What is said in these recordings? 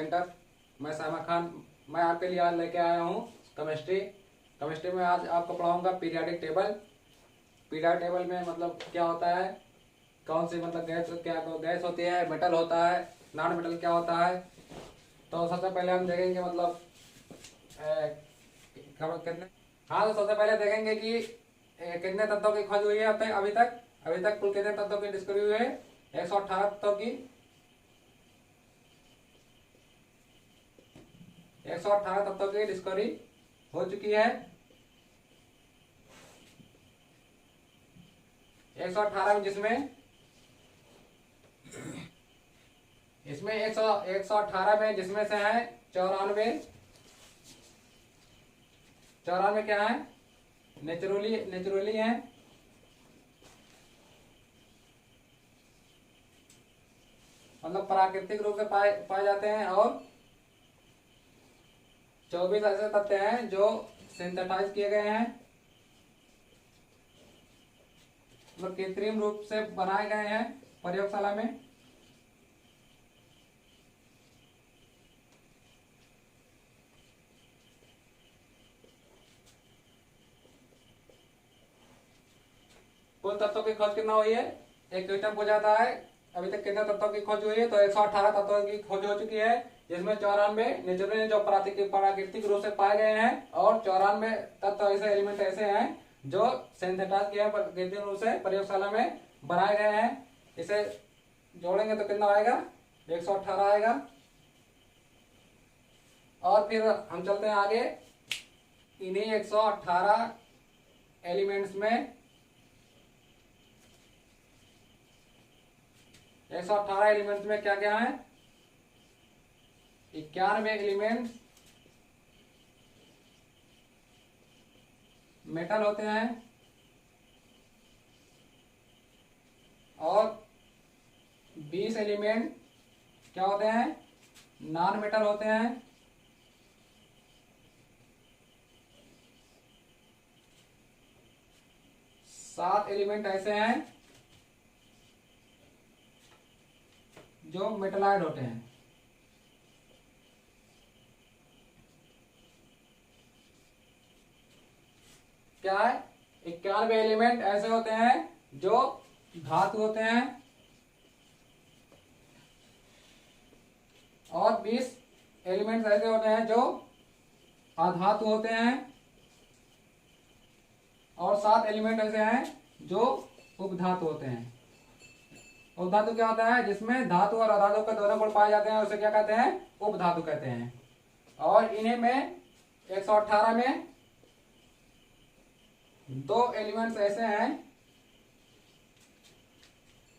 Centre. मैं सामा खान। मैं आपके लिए आज लेके आया हूँ केमिस्ट्री में आज आपको पढ़ाऊंगा पीरियोडिक टेबल। पीरियोडिक टेबल में मतलब क्या होता है, कौन सी मतलब गैस होती है, मेटल होता है, नॉन मेटल क्या होता है। तो सबसे पहले हम देखेंगे मतलब कितने। हाँ, तो सबसे पहले देखेंगे कि कितने तत्वों की खोज हुई है अभी तक कुल कितने तत्वों की डिस्कवरी हुई है। 118 तत्वों की 118 तत्वों की डिस्कवरी हो चुकी है। 118 में इसमें 118 में जिसमें से है 94 क्या है, नेचुरली है। मतलब प्राकृतिक रूप से पाए जाते हैं। और 24 ऐसे तत्व हैं जो सिंथेसाइज किए गए हैं, मतलब कृत्रिम रूप से बनाए गए हैं प्रयोगशाला में। कुल तत्वों की खोज कितना हुई है, एक क्वेश्चन पूछा जाता है अभी तक कितने तत्वों की खोज हुई है। तो 118 तत्वों की खोज हो चुकी है, जिसमें 94 नेचुरली जो प्राकृतिक रूप से पाए गए हैं, और 94 तत्व ऐसे एलिमेंट ऐसे हैं जो सिंथेसाइज किए कृत्रिम रूप से प्रयोगशाला में बनाए गए हैं। इसे जोड़ेंगे तो कितना आएगा, 118 आएगा। और फिर हम चलते हैं आगे। इन्हीं 118 एलिमेंट्स में 118 एलिमेंट्स में क्या क्या है, 91 एलिमेंट्स मेटल होते हैं और 20 एलिमेंट क्या होते हैं, नॉन मेटल होते हैं। सात एलिमेंट ऐसे हैं जो मेटलाइड होते हैं। क्या है, 91 एलिमेंट ऐसे होते हैं जो धातु होते हैं, और 20 एलिमेंट्स ऐसे होते हैं जो अधातु होते हैं, और 7 एलिमेंट ऐसे हैं जो उपधातु होते हैं। उपधातु क्या होता है, जिसमें धातु और अधातु के दोनों गुण पाए जाते हैं, उसे क्या कहते हैं, उपधातु कहते हैं। और इन्हीं में 118 में दो एलिमेंट्स ऐसे हैं,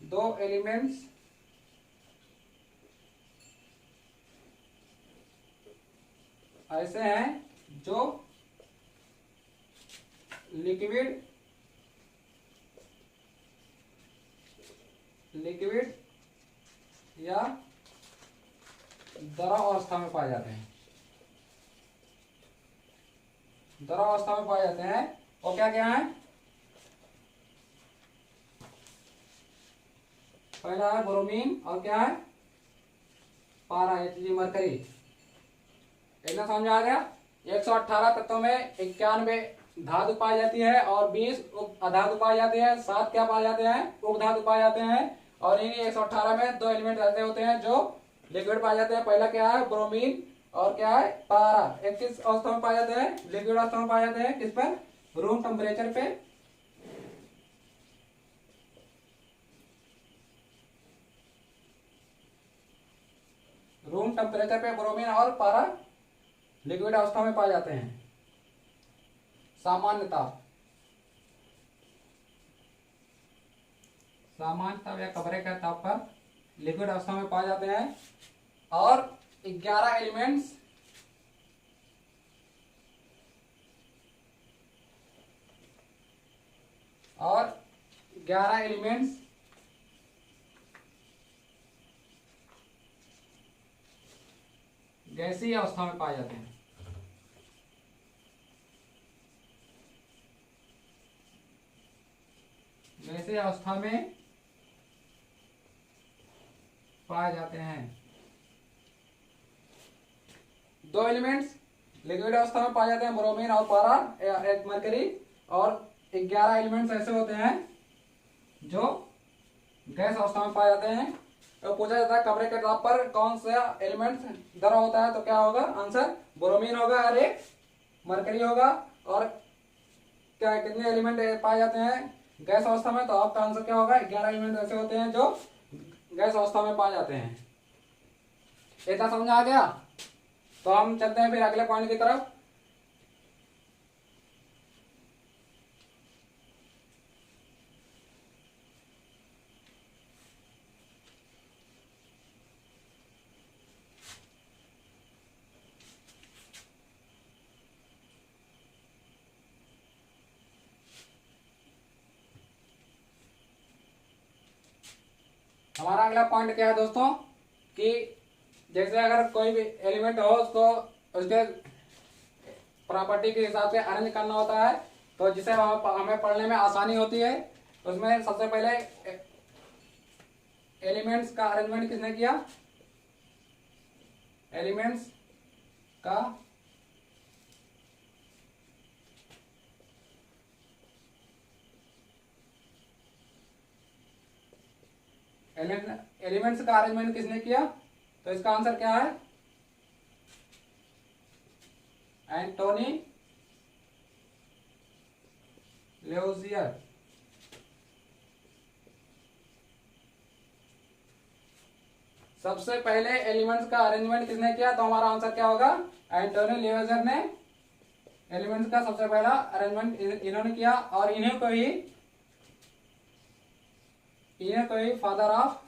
दो एलिमेंट्स ऐसे हैं जो लिक्विड या द्रव अवस्था में पाए जाते हैं। द्रव अवस्था में पाए जाते हैं। और क्या क्या है, पहला है ब्रोमीन, और क्या है, पारा Hg मरकरी। इतना समझ आ गया। 118 तत्वों में 91 धातु पाई जाती है और 20 अधातु पाए जाते हैं, 7 क्या पाए जाते हैं, उपधातु पाए जाते हैं। और इन्हीं 118 में दो एलिमेंट ऐसे होते हैं जो लिक्विड पाए जाते हैं। पहला क्या है, ब्रोमीन, और क्या है, पारा। एक किस अवस्था में पाए जाते हैं, लिक्विड अवस्था में पाए जाते हैं। किस पर, रूम टेम्परेचर पे। रूम टेम्परेचर पे ब्रोमीन और पारा लिक्विड अवस्था में पाए जाते हैं। सामान्यता या कमरे के ताप पर लिक्विड अवस्था में पाए जाते हैं। और 11 एलिमेंट्स गैसीय अवस्था में पाए जाते हैं। गैसीय अवस्था में पाए जाते हैं। दो एलिमेंट्स लिक्विड अवस्था में पाए जाते हैं, ब्रोमीन और पारा, एक मरकरी, और 11 एलिमेंट्स ऐसे होते हैं जो गैस अवस्था में पाए जाते हैं। तो पूछा जाता है कमरे के ताप पर कौन सा एलिमेंट दरा होता है, तो क्या होगा आंसर, ब्रोमीन होगा और एक मरकरी होगा। और क्या कितने एलिमेंट पाए जाते हैं गैस अवस्था में, तो आपका आंसर क्या होगा, 11 एलिमेंट ऐसे होते हैं जो गैस अवस्था में पाए जाते हैं। इतना समझ आ गया? तो हम चलते हैं फिर अगले पॉइंट की तरफ। हमारा अगला पॉइंट क्या है दोस्तों, कि जैसे अगर कोई भी एलिमेंट हो उसको उसके प्रॉपर्टी के हिसाब से अरेंज करना होता है, तो जिसे हमें पढ़ने में आसानी होती है। उसमें सबसे पहले एलिमेंट्स का अरेंजमेंट किसने किया, एलिमेंट्स का एलिमेंट्स का अरेंजमेंट किसने किया, तो इसका आंसर क्या है, एंटोनी लेओजियर। सबसे पहले एलिमेंट्स का अरेंजमेंट किसने किया, तो हमारा आंसर क्या होगा, एंटोनी लेओजियर ने एलिमेंट्स का सबसे पहला अरेंजमेंट इन्होंने किया, और इन्हें को ही फादर ऑफ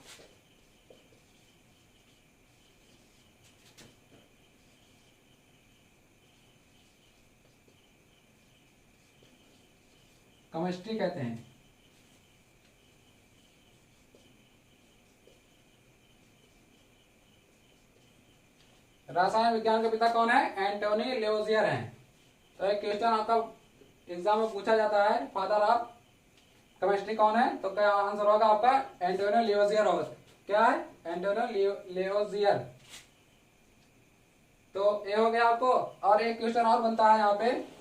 केमिस्ट्री कहते हैं। रसायन विज्ञान के पिता कौन है, एंटोनी लेओजियर हैं। तो एक क्वेश्चन आपका एग्जाम में पूछा जाता है, फादर ऑफ केमिस्ट्री कौन है, तो क्या आंसर होगा आपका, एंटोनियो लेओजियर होगा। क्या है, एंटोनियो लेओजियर। तो ये हो गया आपको। और एक क्वेश्चन और बनता है यहाँ पे,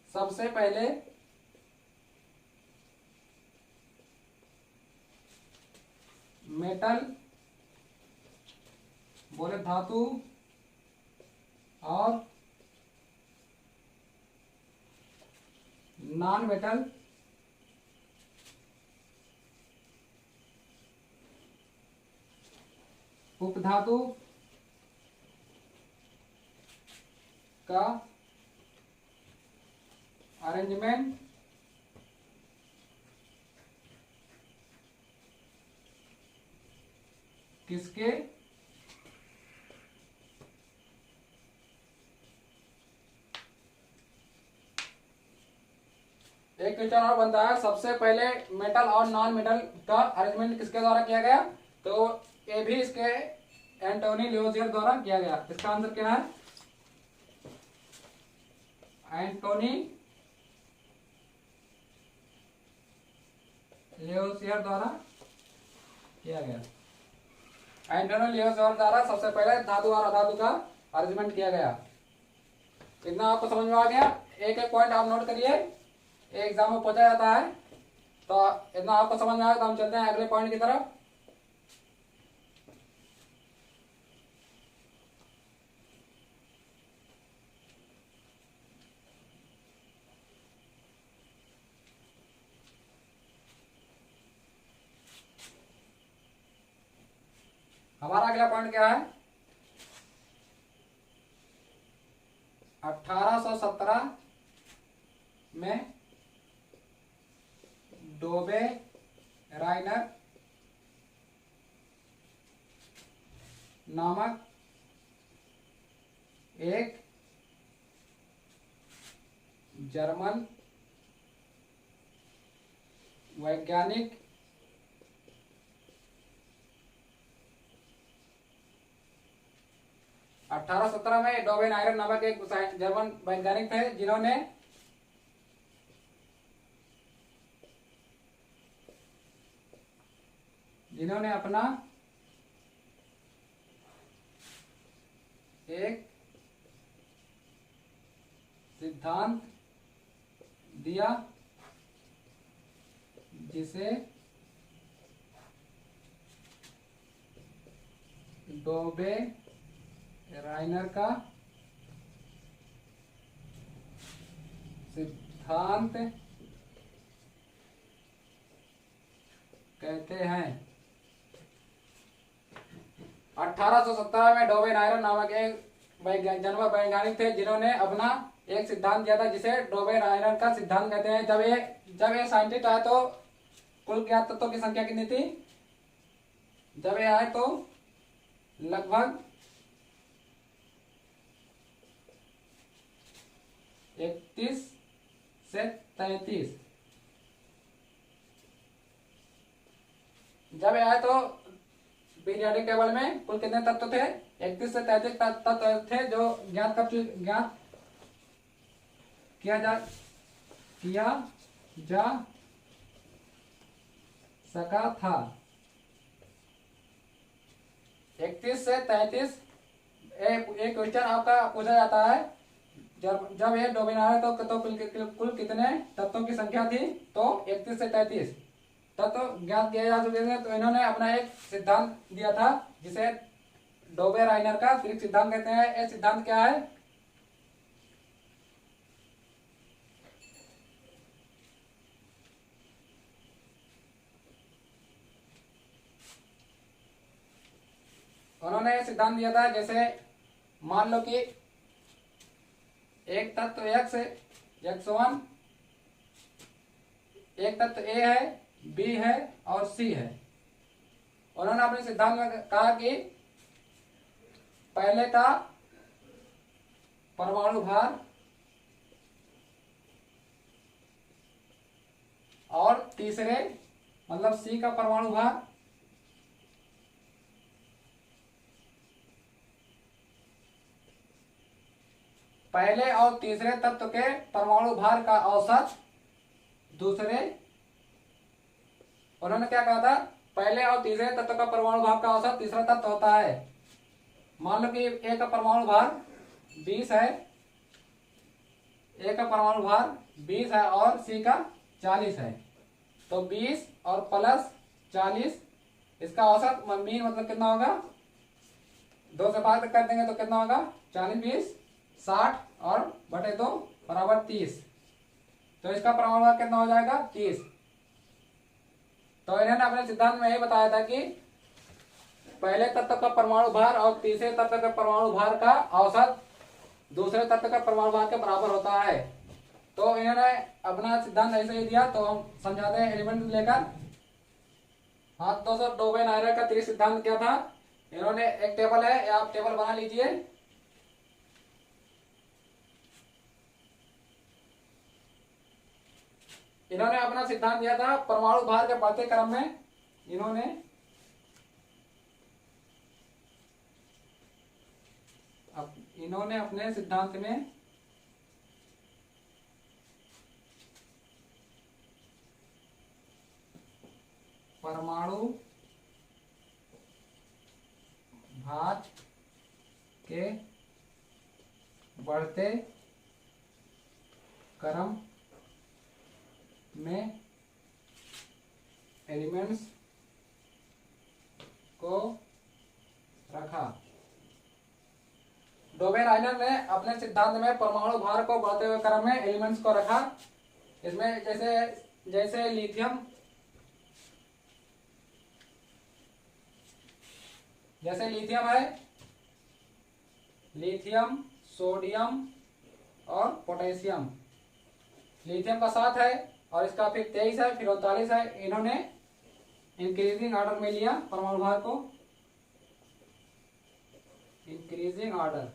सबसे पहले मेटल बोले धातु और नॉन मेटल उपधातु का अरेंजमेंट किसके एक क्वेश्चन और बनता है, सबसे पहले मेटल और नॉन मेटल का अरेंजमेंट किसके द्वारा किया गया, तो ये भी इसके एंटोनी लेओजियर द्वारा किया गया। इसका आंसर क्या है, एंटोनी लेओजियर द्वारा किया गया। एंटोनी लेओजियर द्वारा सबसे पहले धातु और अधातु का अरेंजमेंट किया गया। इतना आपको समझ में आ गया? एक एक पॉइंट आप नोट करिए, एग्जाम में पूछा जाता है। तो इतना आपको समझ में आया, तो हम चलते हैं अगले पॉइंट की तरफ। हमारा अगला पॉइंट क्या है, 1817 में डोबे राइनर नामक एक जर्मन वैज्ञानिक 1817 में डोबे राइनर नामक एक जर्मन वैज्ञानिक थे, जिन्होंने अपना एक सिद्धांत दिया जिसे डोबे राइनर का सिद्धांत कहते हैं। 1817 में डोबे राइनर नामक एक जर्मन वैज्ञानिक थे जिन्होंने अपना एक सिद्धांत दिया था जिसे डोबे राइनर का सिद्धांत कहते हैं। जब ये साइंटिस्ट आए तो कुल ज्ञात तत्वों की संख्या कितनी थी? जब ये आए तो लगभग 31 से 33। जब ये आए तो पीरियोडिक टेबल में कुल कितने तत्व थे? 31 से 33 तत्व थे जो ज्ञात किया जा सका था। 31 से 33 एक क्वेश्चन आपका पूछा जाता है जब ये डोमिनार तो कुल कितने तत्वों की संख्या थी? तो 31 से 33 तत्व ज्ञात किए जा चुके थे। तो इन्होंने अपना एक सिद्धांत दिया था जिसे डोबे राइनर का फिजिक्स सिद्धांत कहते हैं। ये सिद्धांत क्या है? उन्होंने सिद्धांत दिया था जैसे मान लो कि एक तत्व x1, एक तत्व A है, B है और C है। उन्होंने अपने सिद्धांत में कहा कि पहले का परमाणु भार और तीसरे मतलब C का परमाणु भार पहले और तीसरे तत्व के परमाणु भार का औसत दूसरे। उन्होंने क्या कहा था? पहले और तीसरे तत्व का परमाणु भार का औसत तीसरा तत्व होता है। मान लो कि A का परमाणु भार 20 है, A का परमाणु भार 20 है और C का 40 है। तो 20 और प्लस 40 इसका औसत मीन मतलब कितना होगा? 2 से भाग कर देंगे तो कितना होगा? 40 20 60 और बटे 2 बराबर 30। तो इसका परमाणु भार कितना हो जाएगा? 30। तो इन्होंने अपने सिद्धांत में यही बताया था कि पहले तत्व का परमाणु भार और तीसरे तत्व के परमाणु भार का औसत दूसरे तत्व का परमाणु भार के बराबर होता है। तो इन्होंने अपना सिद्धांत ऐसे ही दिया। तो हम समझाते हैं एलिमेंट लेकर। हाँ दोस्तों, डोबे राइनर का त्रिक सिद्धांत क्या था? इन्होंने एक टेबल है, आप टेबल बना लीजिए। इन्होंने अपना सिद्धांत दिया था परमाणु भार के बढ़ते क्रम में। इन्होंने अपने सिद्धांत में परमाणु भार के बढ़ते क्रम में एलिमेंट्स को रखा। डोबे राइनर ने अपने सिद्धांत में परमाणु भार को बढ़ते हुए क्रम में एलिमेंट्स को रखा। इसमें जैसे लिथियम है, लिथियम, सोडियम और पोटेशियम। लिथियम का 7 है और इसका फिर 23 है, फिर 39 है। इन्होंने इंक्रीजिंग ऑर्डर में लिया परमाणु भार को, इंक्रीजिंग ऑर्डर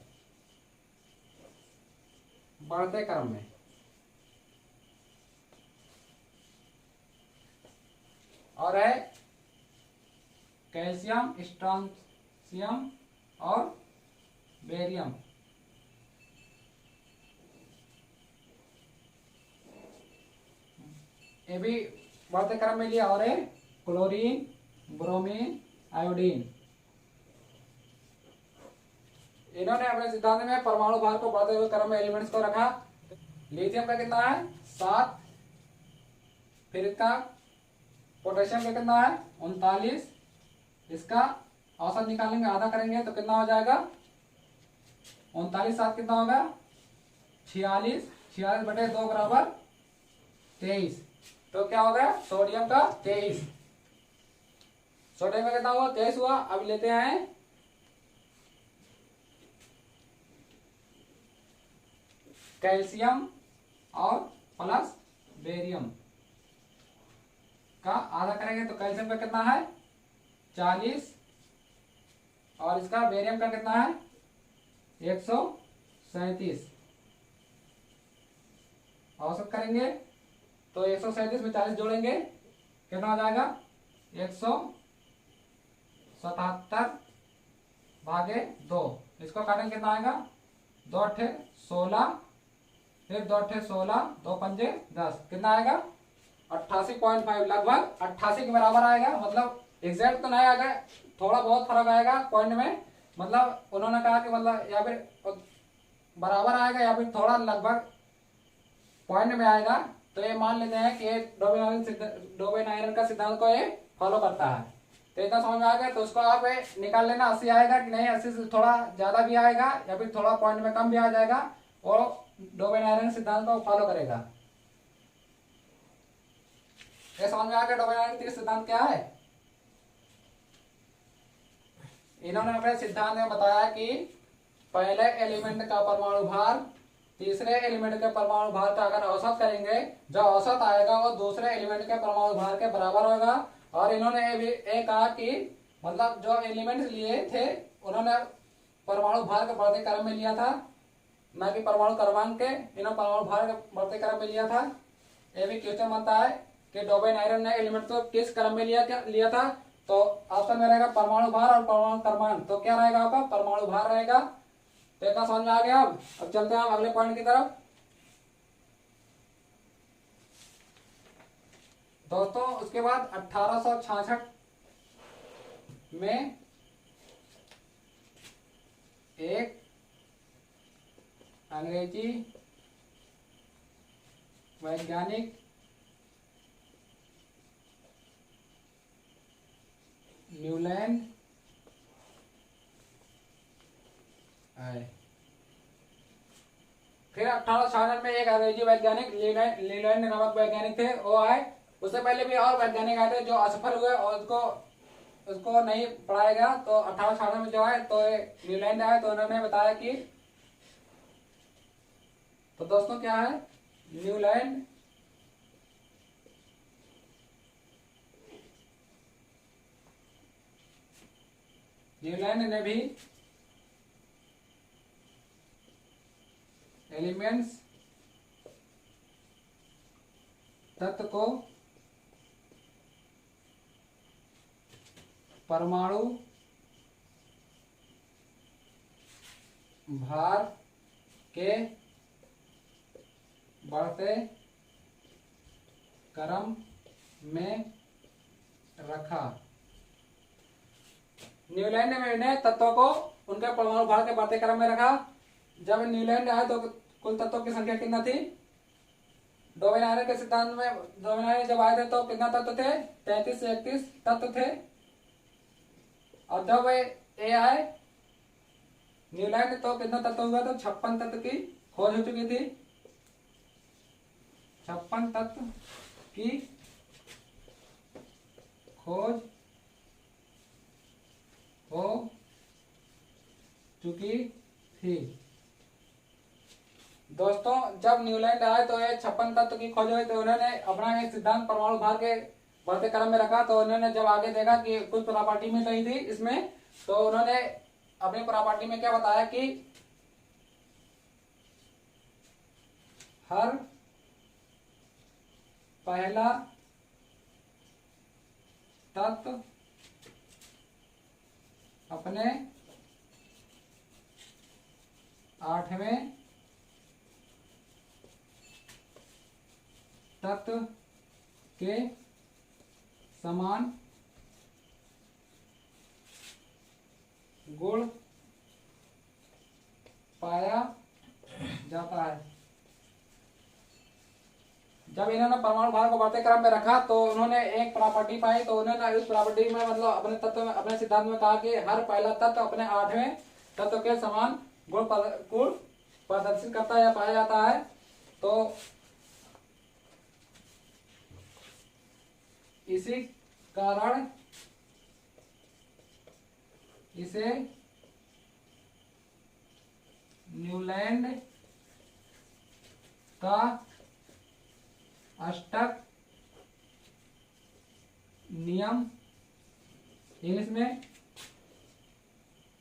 बढ़ते क्रम में। और है कैल्शियम, स्ट्रोंशियम और बेरियम। ये भी बढ़ते क्रम में लिया। और है क्लोरीन, ब्रोमीन, आयोडीन। इन्होंने अपने सिद्धांत में परमाणु भार को बढ़ते हुए क्रम में एलिमेंट्स को रखा। लिथियम का कितना है 7, फिर इसका पोटेशियम का कितना है 39। इसका औसत निकालेंगे, आधा करेंगे तो कितना हो जाएगा 39 7 कितना होगा 46, 46 बटे 2 बराबर 23। तो क्या हो गया सोडियम का 23। सोडियम का कितना हुआ 23 हुआ। अब लेते हैं कैल्शियम और प्लस बेरियम का आधा करेंगे तो कैल्शियम का कितना है 40 और इसका बेरियम का कितना है 137। औसत करेंगे तो 137 में 40 जोड़ेंगे कितना हो जाएगा 177 भागे 2। इसको काटेंगे कितना आएगा 2 अट्ठे 16, फिर 2 अट्ठे 16, 2 पंजे 10, कितना आएगा 88.5, लगभग 88 के बराबर आएगा। मतलब एग्जैक्ट तो नहीं आएगा, थोड़ा बहुत फर्क आएगा पॉइंट में। मतलब उन्होंने कहा कि मतलब या फिर बराबर आएगा या फिर थोड़ा लगभग पॉइंट में आएगा। तो ये मान लेते हैं कि डोबेन आयरन का सिद्धांत को ये फॉलो करता है। तो इतना समझ में आ गया। तो उसको आप निकाल लेना 80 आएगा कि नहीं, 80 से थोड़ा ज्यादा भी आएगा या फिर थोड़ा पॉइंट में कम भी आ जाएगा और डोबेन आयरन सिद्धांत को फॉलो करेगा। ये समझ में आ गया डोबेन आयरन का सिद्धांत क्या है। इन्होंने अपने सिद्धांत में बताया कि पहले एलिमेंट का परमाणु भार तीसरे एलिमेंट के परमाणु भार का अगर औसत करेंगे, जो औसत आएगा वो दूसरे एलिमेंट के परमाणु भार के बराबर होगा। और इन्होंने ये कहा कि मतलब जो एलिमेंट्स लिए थे उन्होंने परमाणु भार के बढ़ते क्रम में लिया था, न कि परमाणु क्रमांक के। इन्होंने परमाणु भार के बढ़ते क्रम में लिया था। ये भी क्वेश्चन बनता है कि डोबेन आयरन ने एलिमेंट को किस क्रम में लिया था। तो ऑप्शन में रहेगा परमाणु भार और परमाणु क्रमांक। तो क्या रहेगा आपका परमाणु भार रहेगा। तो इतना समझ में आ गया। अब चलते हैं हम अगले पॉइंट की तरफ। दोस्तों उसके बाद 1866 में एक अंग्रेजी वैज्ञानिक न्यूलैंड आए। फिर 1866 में एक अंग्रेजी वैज्ञानिक लीलैंड नामक वैज्ञानिक थे, वो आए। उससे पहले भी और वैज्ञानिक आए थे जो असफल हुए और उसको नहीं पढ़ाया गया। तो 1866 में जो आए तो लीलैंड आए, तो उन्होंने बताया कि तो दोस्तों क्या है न्यूलैंड ने भी एलिमेंट्स तत्व को परमाणु भार के बढ़ते क्रम में रखा। न्यूलैंड ने तत्वों को उनके परमाणु भार के बढ़ते क्रम में रखा। जब न्यूलैंड आए तो कुल तत्वों की संख्या कितना थी। डोबेन आयरन के सिद्धांत में डोबेन आयरन जब आए थे तो कितना तत्व थे 33 से 31 तत्व थे। और जब ये आए न्यूलैंड तो कितना तत्व हुआ था 56 तत्व की खोज हो चुकी थी। 56 तत्व की खोज हो चुकी थी। दोस्तों जब न्यूलैंड आए तो ये 56 तत्व की खोज हुई। तो उन्होंने अपना एक सिद्धांत परमाणु भार के बढ़ते क्रम में रखा। तो उन्होंने जब आगे देखा कि कुछ प्रॉपर्टी मिल रही थी इसमें, तो उन्होंने अपनी प्रॉपर्टी में क्या बताया कि हर पहला तत्व अपने 8वें तत्व के समान गुण जब इन्होंने परमाणु भार को बढ़ते क्रम में रखा तो उन्होंने एक प्रॉपर्टी पाई, तो उन्होंने उस प्रॉपर्टी में मतलब अपने तत्व में, अपने सिद्धांत में कहा कि हर पहला तत्व अपने आठवें तत्व के समान गुण प्रदर्शित करता है या पाया जाता है। तो इसी कारण इसे न्यूलैंड का अष्टक नियम, इंग्लिश में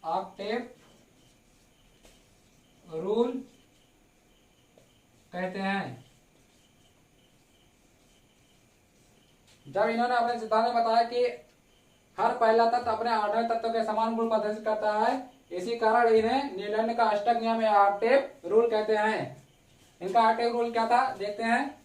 ऑक्टेव रूल कहते हैं। जब इन्होंने अपने सिद्धांत में बताया कि हर पहला तत्व अपने आठवें तत्व के समान गुण प्रदर्शित करता है, इसी कारण इन्हें न्यूलैंड का अष्टक नियम या ऑक्टेव रूल कहते हैं। इनका ऑक्टेव रूल क्या था देखते हैं।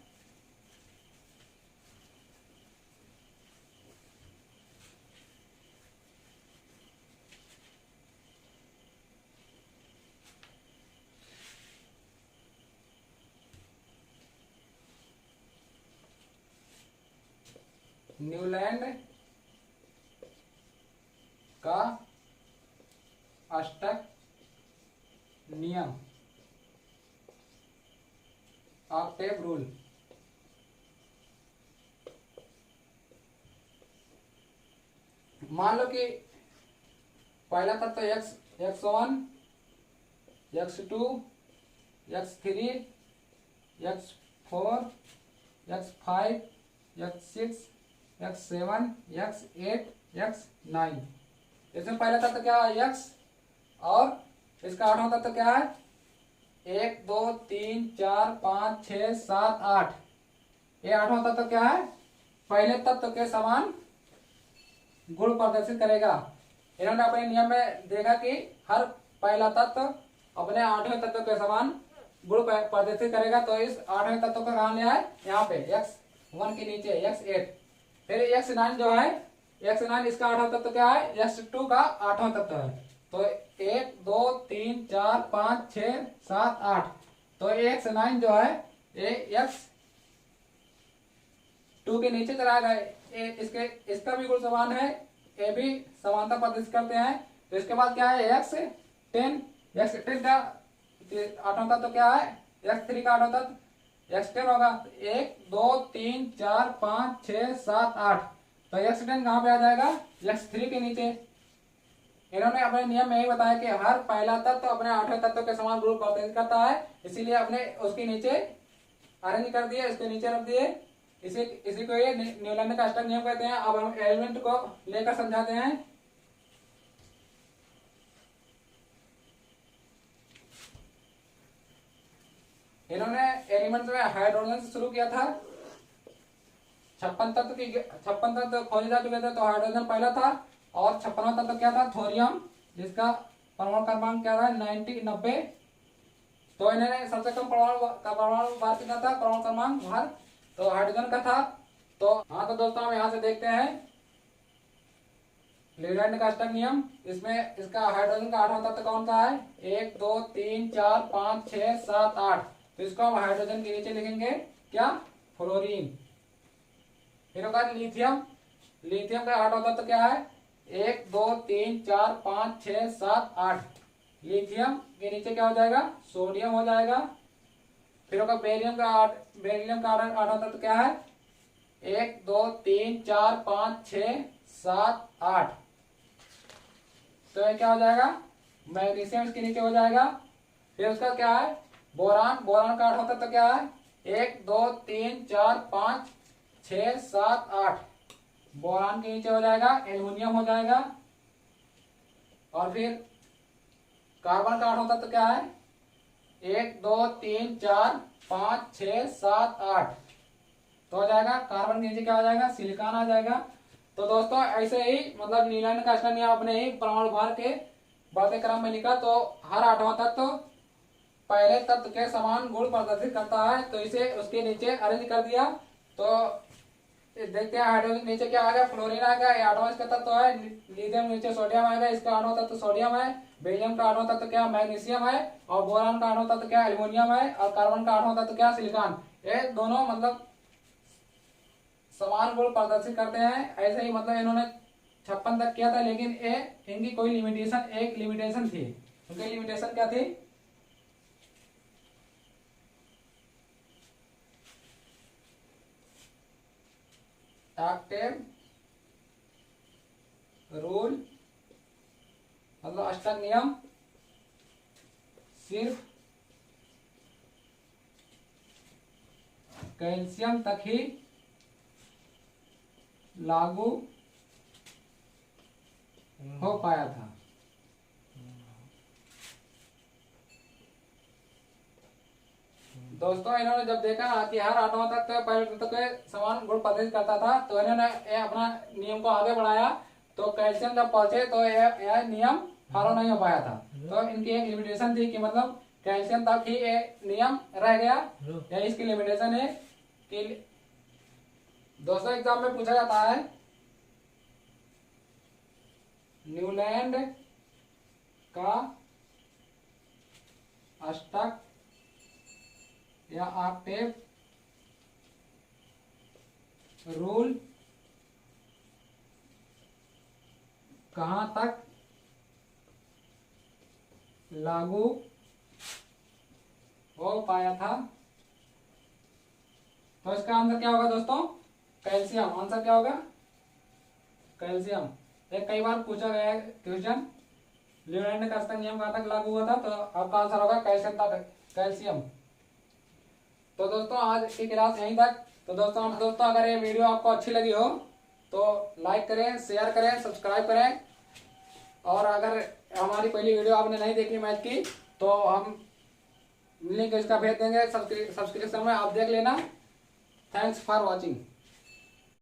न्यूलैंड का अष्टक नियम, ऑक्टेव रूल। मान लो कि पहला तत्व x1, x2, x3, x4, x5, x6, x7, x8, x9। इसमें पहला तत्व क्या है x, और इसका आठवां तत्व क्या है 1 2 3 4 5 6 7 8। ये आठवां तत्व क्या है पहले तत्व के समान गुण प्रदर्शित करेगा। इन्होंने अपने नियम में देखा कि हर पहला तत्व अपने आठवें तत्व के समान गुण प्रदर्शित करेगा, तो इस आठवें तत्व का कहाँ लिया है यहाँ पे x1 के नीचे x8। फिर x9 जो है x9 इसका आठवां तत्व क्या है x2 का आठवां तत्व है। तो 1 2 3 4 5 6 7 8। तो x9 जो है ये x2 के नीचे चला गया। इसका भी गुण समान है, ये भी समानता प्रदर्शित करते हैं। तो इसके बाद क्या है x10 का आठवां तत्व क्या है x3 का आठवां तत्व x10 होगा। 1 2 3 4 5 6 7 8। तो x10 कहाँ पे आ जाएगा x3 के नीचे। इन्होंने अपने नियम में यही बताया कि हर पहला तत्व अपने आठवें तत्व के समान गुण प्रदर्शित करता है, इसीलिए अपने उसके नीचे अरेंज कर दिए, इसके नीचे रख दिए। इसी को ये न्यूलैंड का अष्टक नियम कहते हैं। अब हम एलिमेंट को लेकर समझाते हैं। इन्होंने एलिमेंट में हाइड्रोजन से शुरू किया था। 56 तत्व खोजे जा चुके थे, तो हाइड्रोजन पहला था। और 56वां तत्व क्या था थोरियम, जिसका परमाणु क्रमांक क्या था 90। तो इन्होंने सबसे कम परमाणु भार कितना था परमाणु क्रमांक भार, तो हाइड्रोजन का था। तो हाँ, तो दोस्तों हम यहाँ से देखते हैं न्यूलैंड का अष्टक नियम। इसमें इसका हाइड्रोजन का आठवां तत्व कौन सा है 1 2 3 4 5 6 7 8। तो इसको हम हाइड्रोजन के नीचे लिखेंगे क्या फ्लोरीन। फिर होगा लिथियम। लिथियम का आठवां तत्व क्या है 1 2 3 4 5 6 7 8। लिथियम के नीचे क्या हो जाएगा सोडियम हो जाएगा। फिर होगा बेरिलियम का आठवां तत्व क्या है 1 2 3 4 5 6 7 8। तो ये क्या हो जाएगा मैग्नीशियम इसके नीचे हो जाएगा। फिर उसका क्या है बोरान। बोरान का आठवां तत्व क्या है 1 2 3 4 5 6 7 8। बोरान के नीचे हो जाएगा एल्युमिनियम हो जाएगा। और फिर कार्बन का आठवां तत्व क्या है 1 2 3 4 5 6 7 8। तो हो जाएगा कार्बन के नीचे क्या हो जाएगा सिलिकॉन आ जाएगा। तो दोस्तों ऐसे ही मतलब न्यूलैंड का अष्टक नियम अपने ही परमाणु भार के बढ़ते क्रम में लिखा। तो हर आठवां तत्व पहले तत्व के समान गुण प्रदर्शित करता है, तो इसे उसके नीचे अरेंज कर दिया। तो देखते हैं हाइड्रोजन नीचे क्या आ गया फ्लोरीन आ गया, ये आठवां इसका तत्व है। लिथियम नीचे सोडियम आएगा, इसका आठवां तत्व सोडियम है। बेरिलियम का आठवां तत्व क्या मैग्नीशियम है। और बोरान का आठवां तत्व क्या एल्युमिनियम है। और कार्बन का आठवां तत्व क्या सिलिकॉन। ये दोनों मतलब समान गुण प्रदर्शित करते हैं। ऐसे ही मतलब इन्होंने 56 तक किया था, लेकिन ये इनकी कोई लिमिटेशन, एक लिमिटेशन थी। उनकी लिमिटेशन क्या थी? ऑक्टेव रूल मतलब अष्टक नियम सिर्फ कैल्शियम तक ही लागू हो पाया था। दोस्तों इन्होंने जब देखा कि हर आठवां तक परिवर्तक के समान गुण प्रदर्शित करता था, तो इन्होंने अपना नियम को आगे बढ़ाया। तो कैल्शियम जब पहुंचे तो यह नियम फॉलो नहीं हो पाया था। तो इनकी एक लिमिटेशन थी कि मतलब कैल्शियम तक ही ये नियम रह गया, या इसकी लिमिटेशन है कि दोस्तों एग्जाम में पूछा जाता है न्यूलैंड का अष्टक या ऑक्टेव रूल कहां तक लागू हो पाया था? तो इसका आंसर क्या होगा दोस्तों? कैल्शियम। आंसर क्या होगा? कैल्शियम। एक कई बार पूछा गया है क्वेश्चन, न्यूलैंड का अष्टक नियम कहां तक लागू हुआ था, तो आपका आंसर होगा कैल्शियम तक, कैल्शियम। तो दोस्तों आज की क्लास यहीं तक। तो दोस्तों अगर ये वीडियो आपको अच्छी लगी हो तो लाइक करें, शेयर करें, सब्सक्राइब करें। और अगर हमारी पहली वीडियो आपने नहीं देखी मैथ की, तो हम लिंक इसका भेज देंगे सब्सक्रिप्शन में, आप देख लेना। Thanks for watching.